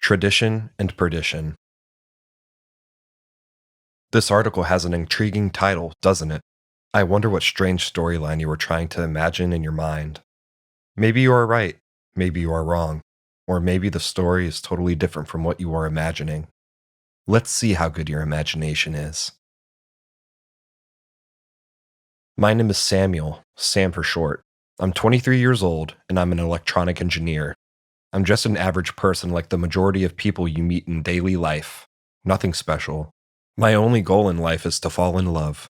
Tradition and Perdition. This article has an intriguing title, doesn't it? I wonder what strange storyline you were trying to imagine in your mind. Maybe you are right, maybe you are wrong, or maybe the story is totally different from what you are imagining. Let's see how good your imagination is. My name is Samuel, Sam for short. I'm 23 years old, and I'm an electronic engineer. I'm just an average person like the majority of people you meet in daily life. Nothing special. My only goal in life is to fall in love.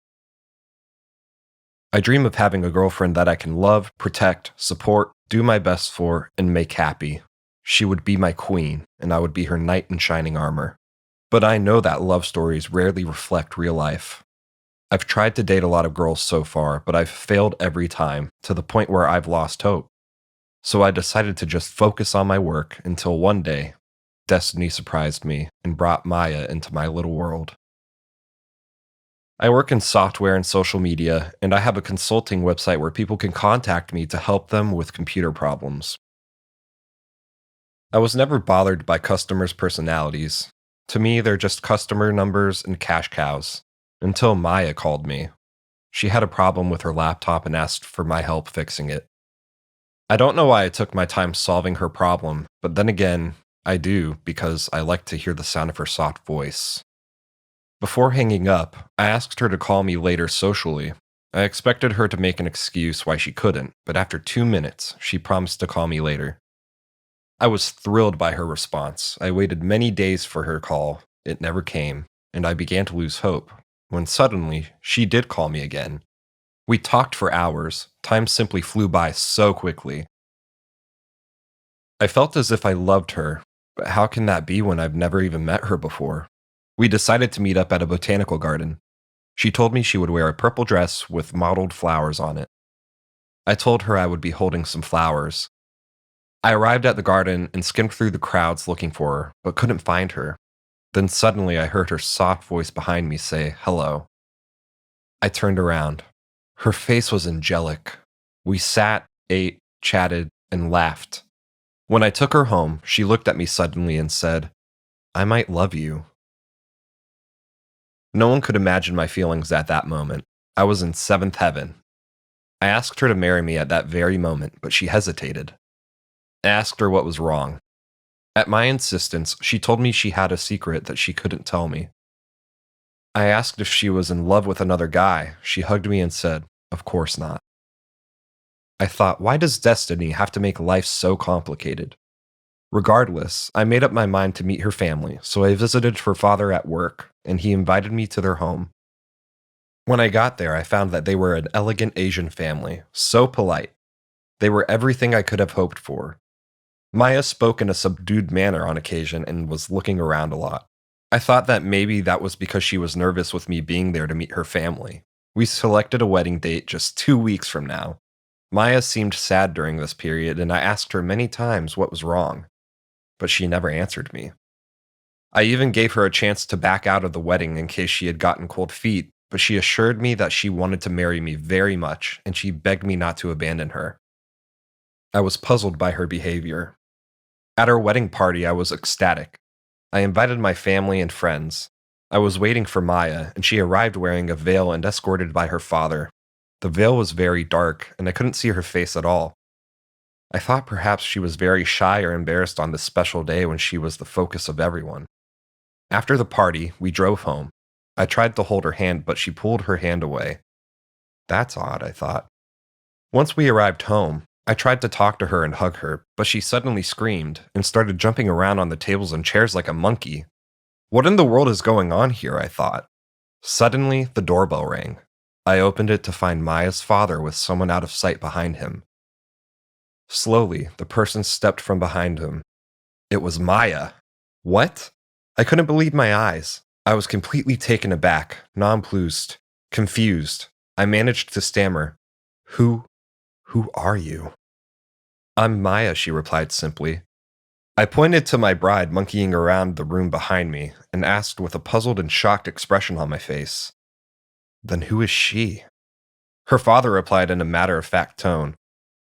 I dream of having a girlfriend that I can love, protect, support, do my best for, and make happy. She would be my queen, and I would be her knight in shining armor. But I know that love stories rarely reflect real life. I've tried to date a lot of girls so far, but I've failed every time, to the point where I've lost hope. So I decided to just focus on my work until one day, destiny surprised me and brought Maya into my little world. I work in software and social media, and I have a consulting website where people can contact me to help them with computer problems. I was never bothered by customers' personalities. To me, they're just customer numbers and cash cows. Until Maya called me. She had a problem with her laptop and asked for my help fixing it. I don't know why I took my time solving her problem, but then again, I do because I like to hear the sound of her soft voice. Before hanging up, I asked her to call me later socially. I expected her to make an excuse why she couldn't, but after 2 minutes, she promised to call me later. I was thrilled by her response. I waited many days for her call. It never came, and I began to lose hope, when suddenly, she did call me again. We talked for hours. Time simply flew by so quickly. I felt as if I loved her, but how can that be when I've never even met her before? We decided to meet up at a botanical garden. She told me she would wear a purple dress with mottled flowers on it. I told her I would be holding some flowers. I arrived at the garden and skimmed through the crowds looking for her, but couldn't find her. Then suddenly I heard her soft voice behind me say, "Hello." I turned around. Her face was angelic. We sat, ate, chatted, and laughed. When I took her home, she looked at me suddenly and said, "I might love you." No one could imagine my feelings at that moment. I was in seventh heaven. I asked her to marry me at that very moment, but she hesitated. I asked her what was wrong. At my insistence, she told me she had a secret that she couldn't tell me. I asked if she was in love with another guy. She hugged me and said, "Of course not." I thought, why does destiny have to make life so complicated? Regardless, I made up my mind to meet her family, so I visited her father at work, and he invited me to their home. When I got there, I found that they were an elegant Asian family, so polite. They were everything I could have hoped for. Maya spoke in a subdued manner on occasion and was looking around a lot. I thought that maybe that was because she was nervous with me being there to meet her family. We selected a wedding date just 2 weeks from now. Maya seemed sad during this period, and I asked her many times what was wrong, but she never answered me. I even gave her a chance to back out of the wedding in case she had gotten cold feet, but she assured me that she wanted to marry me very much, and she begged me not to abandon her. I was puzzled by her behavior. At our wedding party, I was ecstatic. I invited my family and friends. I was waiting for Maya, and she arrived wearing a veil and escorted by her father. The veil was very dark, and I couldn't see her face at all. I thought perhaps she was very shy or embarrassed on this special day when she was the focus of everyone. After the party, we drove home. I tried to hold her hand, but she pulled her hand away. That's odd, I thought. Once we arrived home, I tried to talk to her and hug her, but she suddenly screamed and started jumping around on the tables and chairs like a monkey. What in the world is going on here, I thought. Suddenly, the doorbell rang. I opened it to find Maya's father with someone out of sight behind him. Slowly, the person stepped from behind him. It was Maya. What? I couldn't believe my eyes. I was completely taken aback, nonplussed, confused. I managed to stammer, Who are you?" "I'm Maya," she replied simply. I pointed to my bride monkeying around the room behind me and asked with a puzzled and shocked expression on my face, "Then who is she?" Her father replied in a matter-of-fact tone,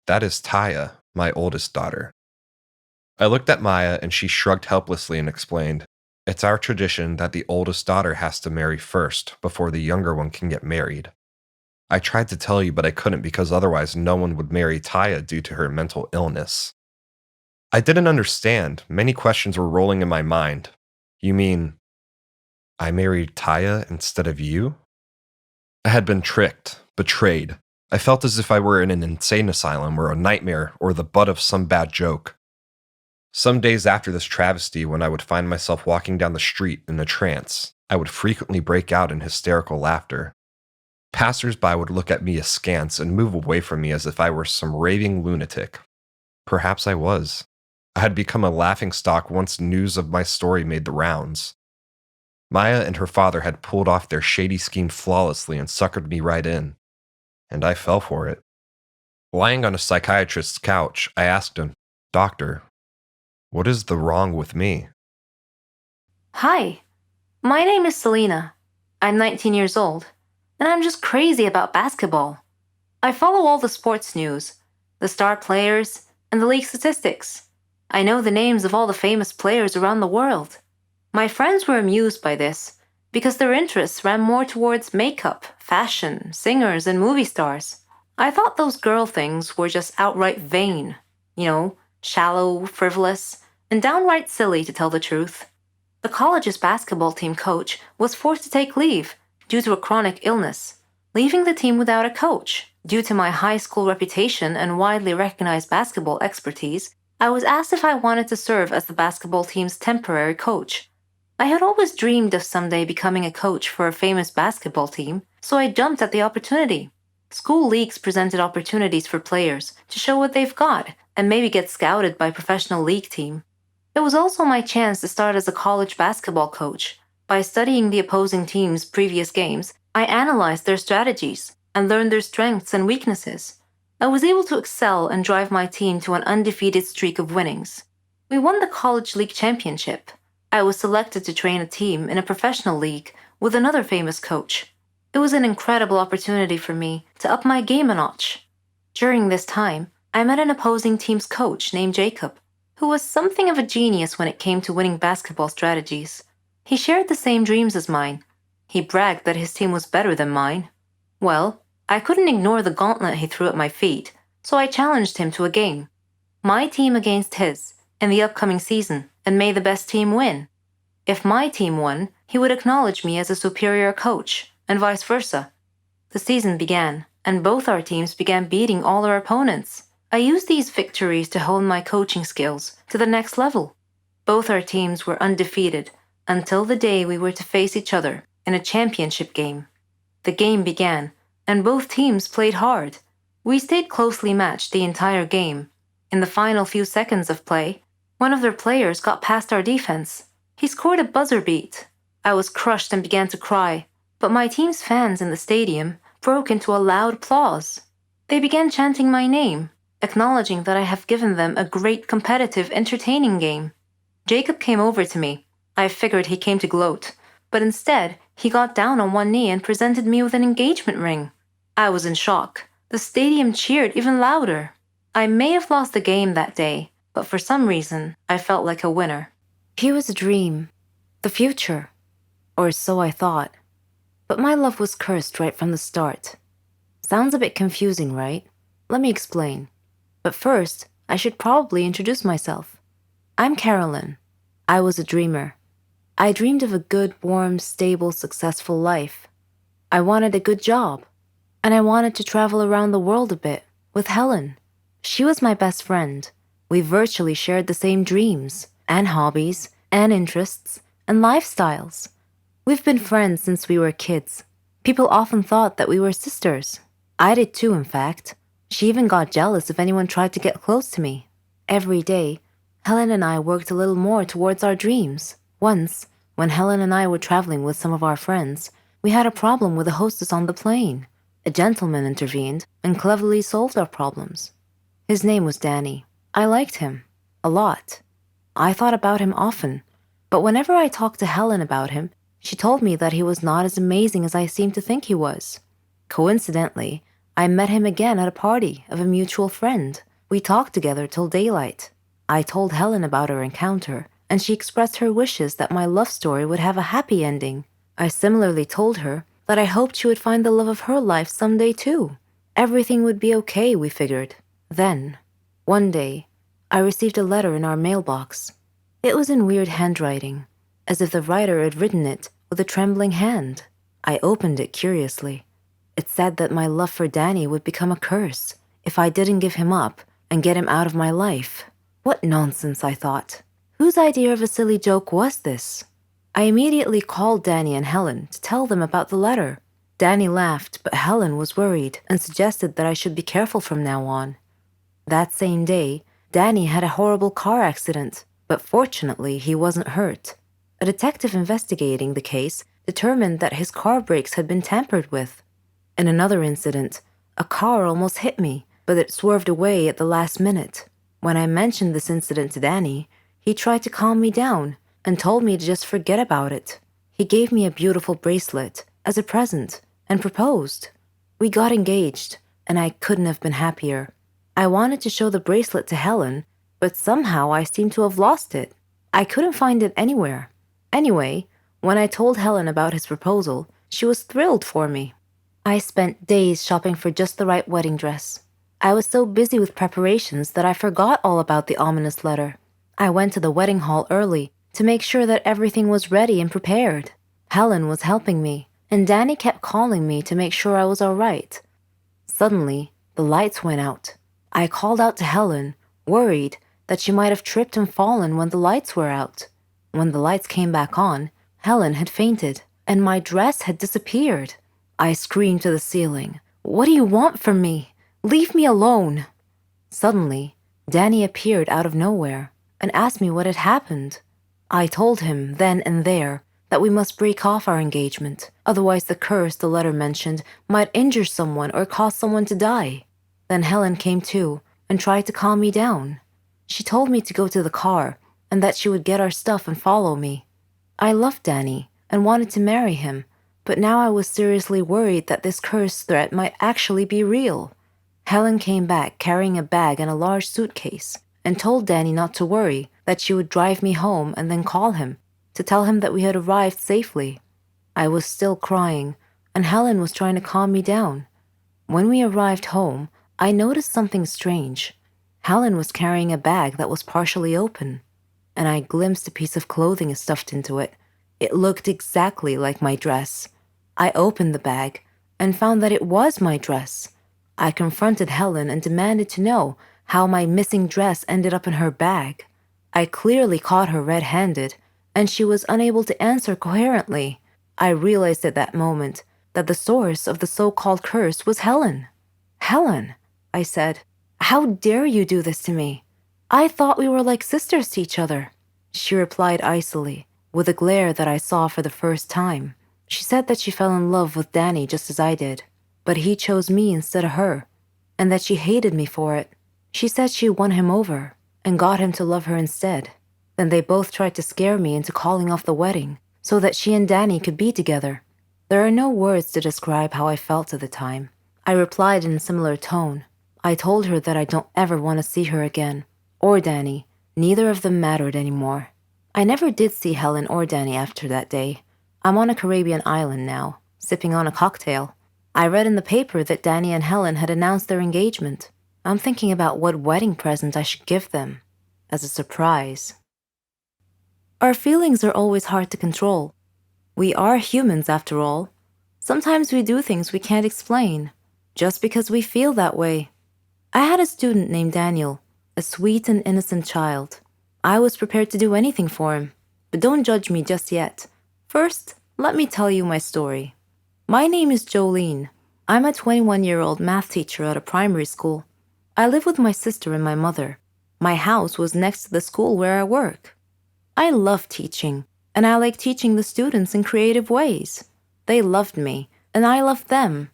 "That is Taya, my oldest daughter." I looked at Maya and she shrugged helplessly and explained, "It's our tradition that the oldest daughter has to marry first before the younger one can get married. I tried to tell you, but I couldn't because otherwise no one would marry Taya due to her mental illness." I didn't understand. Many questions were rolling in my mind. "You mean I married Taya instead of you?" I had been tricked, betrayed. I felt as if I were in an insane asylum or a nightmare or the butt of some bad joke. Some days after this travesty, when I would find myself walking down the street in a trance, I would frequently break out in hysterical laughter. Passers-by would look at me askance and move away from me as if I were some raving lunatic. Perhaps I was. I had become a laughingstock once news of my story made the rounds. Maya and her father had pulled off their shady scheme flawlessly and suckered me right in, and I fell for it. Lying on a psychiatrist's couch, I asked him, "Doctor, what is the wrong with me?" Hi, my name is Selena. I'm 19 years old, and I'm just crazy about basketball. I follow all the sports news, the star players, and the league statistics. I know the names of all the famous players around the world. My friends were amused by this because their interests ran more towards makeup, fashion, singers, and movie stars. I thought those girl things were just outright vain, shallow, frivolous, and downright silly to tell the truth. The college's basketball team coach was forced to take leave due to a chronic illness, leaving the team without a coach. Due to my high school reputation and widely recognized basketball expertise, I was asked if I wanted to serve as the basketball team's temporary coach. I had always dreamed of someday becoming a coach for a famous basketball team, so I jumped at the opportunity. School leagues presented opportunities for players to show what they've got and maybe get scouted by a professional league team. It was also my chance to start as a college basketball coach. By studying the opposing team's previous games, I analyzed their strategies and learned their strengths and weaknesses. I was able to excel and drive my team to an undefeated streak of winnings. We won the college league championship. I was selected to train a team in a professional league with another famous coach. It was an incredible opportunity for me to up my game a notch. During this time, I met an opposing team's coach named Jacob, who was something of a genius when it came to winning basketball strategies. He shared the same dreams as mine. He bragged that his team was better than mine. Well, I couldn't ignore the gauntlet he threw at my feet, so I challenged him to a game. My team against his, in the upcoming season, and may the best team win. If my team won, he would acknowledge me as a superior coach, and vice versa. The season began, and both our teams began beating all our opponents. I used these victories to hone my coaching skills to the next level. Both our teams were undefeated until the day we were to face each other in a championship game. The game began, and both teams played hard. We stayed closely matched the entire game. In the final few seconds of play, one of their players got past our defense. He scored a buzzer beat. I was crushed and began to cry, but my team's fans in the stadium broke into a loud applause. They began chanting my name, acknowledging that I have given them a great competitive, entertaining game. Jacob came over to me. I figured he came to gloat, but instead, he got down on one knee and presented me with an engagement ring. I was in shock. The stadium cheered even louder. I may have lost the game that day, but for some reason, I felt like a winner. He was a dream, the future, or so I thought. But my love was cursed right from the start. Sounds a bit confusing, right? Let me explain. But first, I should probably introduce myself. I'm Carolyn. I was a dreamer. I dreamed of a good, warm, stable, successful life. I wanted a good job. And I wanted to travel around the world a bit with Helen. She was my best friend. We virtually shared the same dreams and hobbies and interests and lifestyles. We've been friends since we were kids. People often thought that we were sisters. I did too, in fact. She even got jealous if anyone tried to get close to me. Every day, Helen and I worked a little more towards our dreams. Once, when Helen and I were traveling with some of our friends, we had a problem with the hostess on the plane. A gentleman intervened and cleverly solved our problems. His name was Danny. I liked him. A lot. I thought about him often. But whenever I talked to Helen about him, she told me that he was not as amazing as I seemed to think he was. Coincidentally, I met him again at a party of a mutual friend. We talked together till daylight. I told Helen about our encounter, and she expressed her wishes that my love story would have a happy ending. I similarly told her that I hoped she would find the love of her life someday too. Everything would be okay, we figured. Then, one day, I received a letter in our mailbox. It was in weird handwriting, as if the writer had written it with a trembling hand. I opened it curiously. It said that my love for Danny would become a curse if I didn't give him up and get him out of my life. What nonsense, I thought. Whose idea of a silly joke was this? I immediately called Danny and Helen to tell them about the letter. Danny laughed, but Helen was worried and suggested that I should be careful from now on. That same day, Danny had a horrible car accident, but fortunately he wasn't hurt. A detective investigating the case determined that his car brakes had been tampered with. In another incident, a car almost hit me, but it swerved away at the last minute. When I mentioned this incident to Danny, he tried to calm me down and told me to just forget about it. He gave me a beautiful bracelet as a present and proposed. We got engaged, and I couldn't have been happier. I wanted to show the bracelet to Helen, but somehow I seemed to have lost it. I couldn't find it anywhere. Anyway, when I told Helen about his proposal, she was thrilled for me. I spent days shopping for just the right wedding dress. I was so busy with preparations that I forgot all about the ominous letter. I went to the wedding hall early to make sure that everything was ready and prepared. Helen was helping me, and Danny kept calling me to make sure I was all right. Suddenly, the lights went out. I called out to Helen, worried that she might have tripped and fallen when the lights were out. When the lights came back on, Helen had fainted, and my dress had disappeared. I screamed to the ceiling, "What do you want from me? Leave me alone!" Suddenly, Danny appeared out of nowhere and asked me what had happened. I told him then and there that we must break off our engagement, otherwise the curse the letter mentioned might injure someone or cause someone to die. Then Helen came too and tried to calm me down. She told me to go to the car and that she would get our stuff and follow me. I loved Danny and wanted to marry him, but now I was seriously worried that this curse threat might actually be real. Helen came back carrying a bag and a large suitcase and told Danny not to worry, that she would drive me home and then call him to tell him that we had arrived safely. I was still crying, and Helen was trying to calm me down. When we arrived home, I noticed something strange. Helen was carrying a bag that was partially open, and I glimpsed a piece of clothing stuffed into it. It looked exactly like my dress. I opened the bag and found that it was my dress. I confronted Helen and demanded to know how my missing dress ended up in her bag. I clearly caught her red-handed, and she was unable to answer coherently. I realized at that moment that the source of the so-called curse was Helen. "Helen," I said, "how dare you do this to me? I thought we were like sisters to each other." She replied icily, with a glare that I saw for the first time. She said that she fell in love with Danny just as I did, but he chose me instead of her, and that she hated me for it. She said she won him over and got him to love her instead. Then they both tried to scare me into calling off the wedding so that she and Danny could be together. There are no words to describe how I felt at the time. I replied in a similar tone. I told her that I don't ever want to see her again, or Danny. Neither of them mattered anymore. I never did see Helen or Danny after that day. I'm on a Caribbean island now, sipping on a cocktail. I read in the paper that Danny and Helen had announced their engagement. I'm thinking about what wedding present I should give them as a surprise. Our feelings are always hard to control. We are humans after all. Sometimes we do things we can't explain, just because we feel that way. I had a student named Daniel, a sweet and innocent child. I was prepared to do anything for him, but don't judge me just yet. First, let me tell you my story. My name is Jolene. I'm a 21-year-old math teacher at a primary school. I live with my sister and my mother. My house was next to the school where I work. I love teaching, and I like teaching the students in creative ways. They loved me, and I loved them.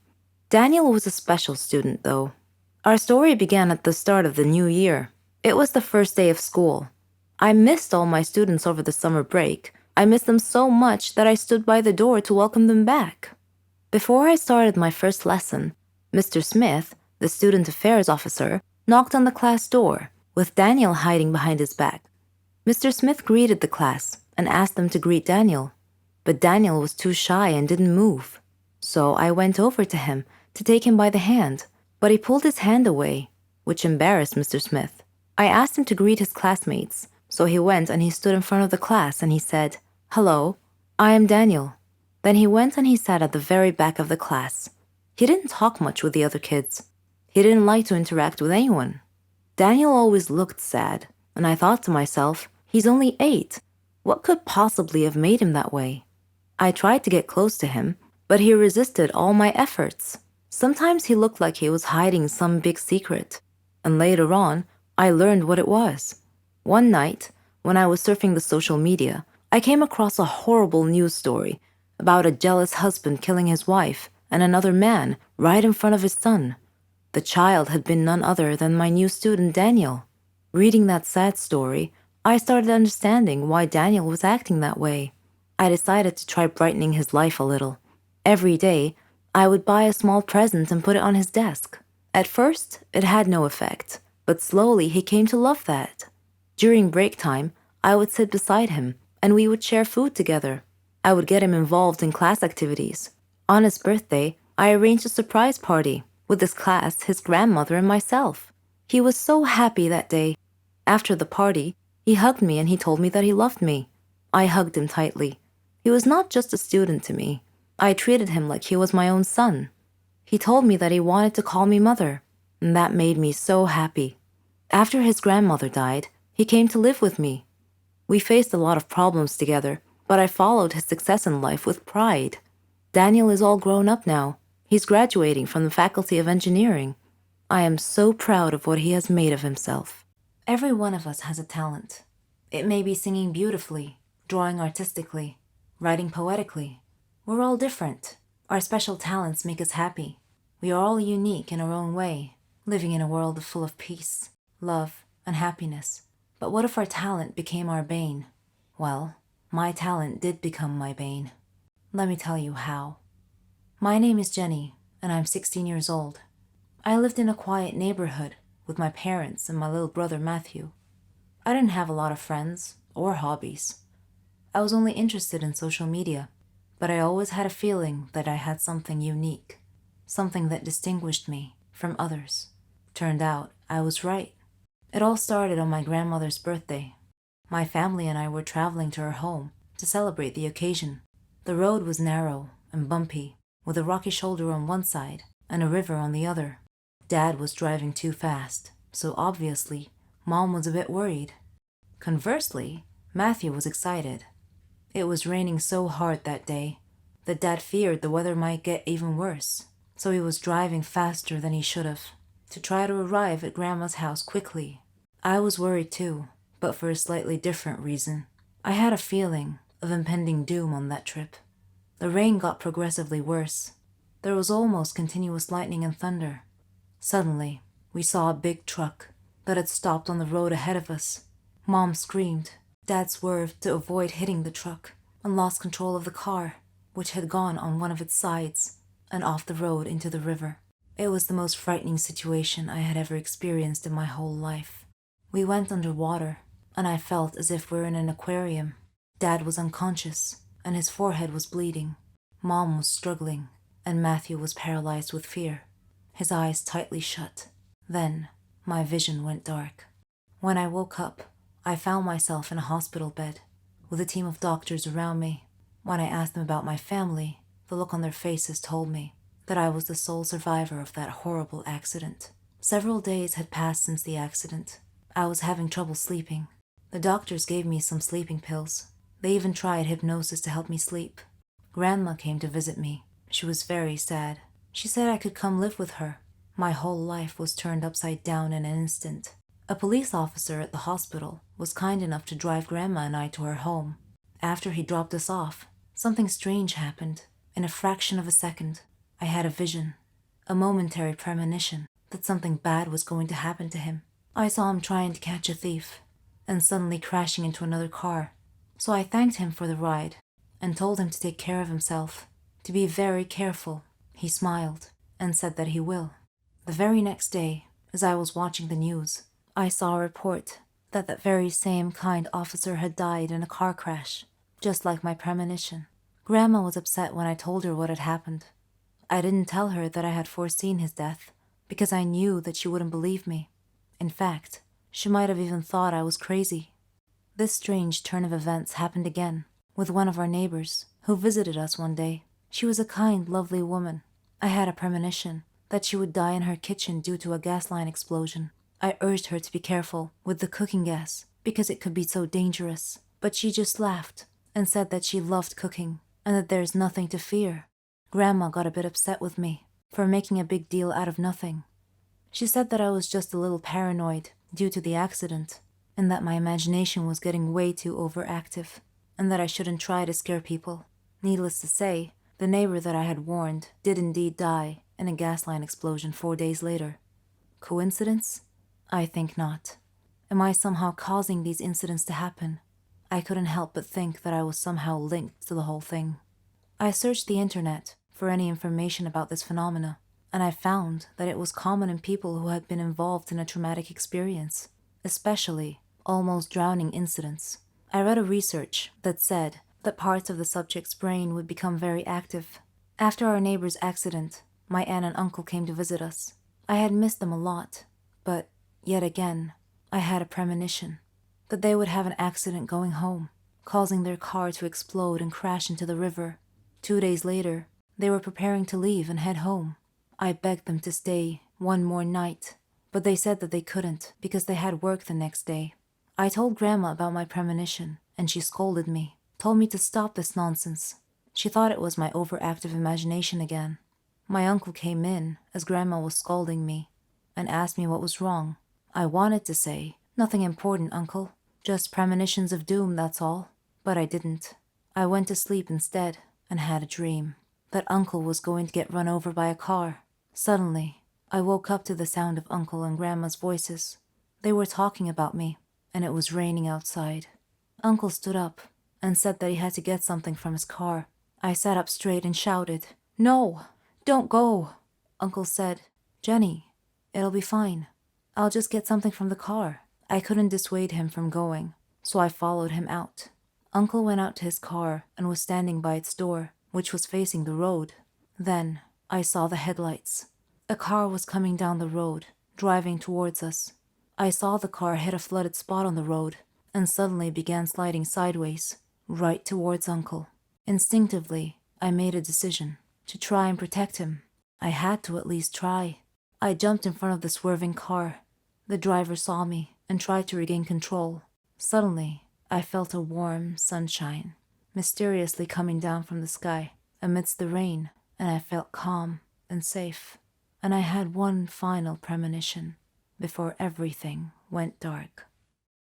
Daniel was a special student, though. Our story began at the start of the new year. It was the first day of school. I missed all my students over the summer break. I missed them so much that I stood by the door to welcome them back. Before I started my first lesson, Mr. Smith, the student affairs officer, knocked on the class door. with Daniel hiding behind his back. Mr. Smith greeted the class and asked them to greet Daniel, but Daniel was too shy and didn't move. So I went over to him to take him by the hand, but he pulled his hand away, which embarrassed Mr. Smith. I asked him to greet his classmates, so he went and he stood in front of the class and he said, "Hello, I am Daniel." Then he went and he sat at the very back of the class. He didn't talk much with the other kids. He didn't like to interact with anyone. Daniel always looked sad, and I thought to myself, he's only 8. What could possibly have made him that way? I tried to get close to him, but he resisted all my efforts. Sometimes he looked like he was hiding some big secret, and later on, I learned what it was. One night, when I was surfing the social media, I came across a horrible news story about a jealous husband killing his wife and another man right in front of his son. The child had been none other than my new student Daniel. Reading that sad story, I started understanding why Daniel was acting that way. I decided to try brightening his life a little. Every day, I would buy a small present and put it on his desk. At first, it had no effect, but slowly he came to love that. During break time, I would sit beside him and we would share food together. I would get him involved in class activities. On his birthday, I arranged a surprise party with his class, his grandmother, and myself. He was so happy that day. After the party, he hugged me and he told me that he loved me. I hugged him tightly. He was not just a student to me. I treated him like he was my own son. He told me that he wanted to call me mother, and that made me so happy. After his grandmother died, he came to live with me. We faced a lot of problems together, but I followed his success in life with pride. Daniel is all grown up now. He's graduating from the Faculty of Engineering. I am so proud of what he has made of himself. Every one of us has a talent. It may be singing beautifully, drawing artistically, writing poetically. We're all different. Our special talents make us happy. We are all unique in our own way, living in a world full of peace, love, and happiness. But what if our talent became our bane? Well, my talent did become my bane. Let me tell you how. My name is Jenny, and I'm 16 years old. I lived in a quiet neighborhood with my parents and my little brother Matthew. I didn't have a lot of friends or hobbies. I was only interested in social media, but I always had a feeling that I had something unique, something that distinguished me from others. Turned out I was right. It all started on my grandmother's birthday. My family and I were traveling to her home to celebrate the occasion. The road was narrow and bumpy, with a rocky shoulder on one side and a river on the other. Dad was driving too fast, so obviously, Mom was a bit worried. Conversely, Matthew was excited. It was raining so hard that day that Dad feared the weather might get even worse, so he was driving faster than he should have to try to arrive at Grandma's house quickly. I was worried too, but for a slightly different reason. I had a feeling of impending doom on that trip. The rain got progressively worse. There was almost continuous lightning and thunder. Suddenly, we saw a big truck that had stopped on the road ahead of us. Mom screamed. Dad swerved to avoid hitting the truck and lost control of the car, which had gone on one of its sides and off the road into the river. It was the most frightening situation I had ever experienced in my whole life. We went underwater, and I felt as if we were in an aquarium. Dad was unconscious, and his forehead was bleeding. Mom was struggling, and Matthew was paralyzed with fear, his eyes tightly shut. Then, my vision went dark. When I woke up, I found myself in a hospital bed, with a team of doctors around me. When I asked them about my family, the look on their faces told me that I was the sole survivor of that horrible accident. Several days had passed since the accident. I was having trouble sleeping. The doctors gave me some sleeping pills. They even tried hypnosis to help me sleep. Grandma came to visit me. She was very sad. She said I could come live with her. My whole life was turned upside down in an instant. A police officer at the hospital was kind enough to drive Grandma and I to her home. After he dropped us off, something strange happened. In a fraction of a second, I had a vision, a momentary premonition that something bad was going to happen to him. I saw him trying to catch a thief, and suddenly crashing into another car. So I thanked him for the ride, and told him to take care of himself, to be very careful. He smiled, and said that he will. The very next day, as I was watching the news, I saw a report that that very same kind officer had died in a car crash, just like my premonition. Grandma was upset when I told her what had happened. I didn't tell her that I had foreseen his death, because I knew that she wouldn't believe me. In fact, she might have even thought I was crazy. This strange turn of events happened again, with one of our neighbors, who visited us one day. She was a kind, lovely woman. I had a premonition that she would die in her kitchen due to a gas line explosion. I urged her to be careful with the cooking gas, because it could be so dangerous. But she just laughed and said that she loved cooking, and that there's nothing to fear. Grandma got a bit upset with me for making a big deal out of nothing. She said that I was just a little paranoid due to the accident, and that my imagination was getting way too overactive, and that I shouldn't try to scare people. Needless to say, the neighbor that I had warned did indeed die in a gas line explosion 4 days later. Coincidence? I think not. Am I somehow causing these incidents to happen? I couldn't help but think that I was somehow linked to the whole thing. I searched the internet for any information about this phenomena, and I found that it was common in people who had been involved in a traumatic experience, especially almost drowning incidents. I read a research that said that parts of the subject's brain would become very active. After our neighbor's accident, my aunt and uncle came to visit us. I had missed them a lot, but yet again, I had a premonition that they would have an accident going home, causing their car to explode and crash into the river. 2 days later, they were preparing to leave and head home. I begged them to stay one more night, but they said that they couldn't because they had work the next day. I told Grandma about my premonition, and she scolded me, told me to stop this nonsense. She thought it was my overactive imagination again. My uncle came in as Grandma was scolding me and asked me what was wrong. I wanted to say, "Nothing important, Uncle. Just premonitions of doom, that's all." But I didn't. I went to sleep instead and had a dream that Uncle was going to get run over by a car. Suddenly, I woke up to the sound of Uncle and Grandma's voices. They were talking about me, and it was raining outside. Uncle stood up and said that he had to get something from his car. I sat up straight and shouted, "No, don't go." Uncle said, "Jenny, it'll be fine. I'll just get something from the car." I couldn't dissuade him from going, so I followed him out. Uncle went out to his car and was standing by its door, which was facing the road. Then I saw the headlights. A car was coming down the road, driving towards us. I saw the car hit a flooded spot on the road and suddenly began sliding sideways, right towards Uncle. Instinctively, I made a decision to try and protect him. I had to at least try. I jumped in front of the swerving car. The driver saw me and tried to regain control. Suddenly, I felt a warm sunshine mysteriously coming down from the sky amidst the rain, and I felt calm and safe. And I had one final premonition before everything went dark.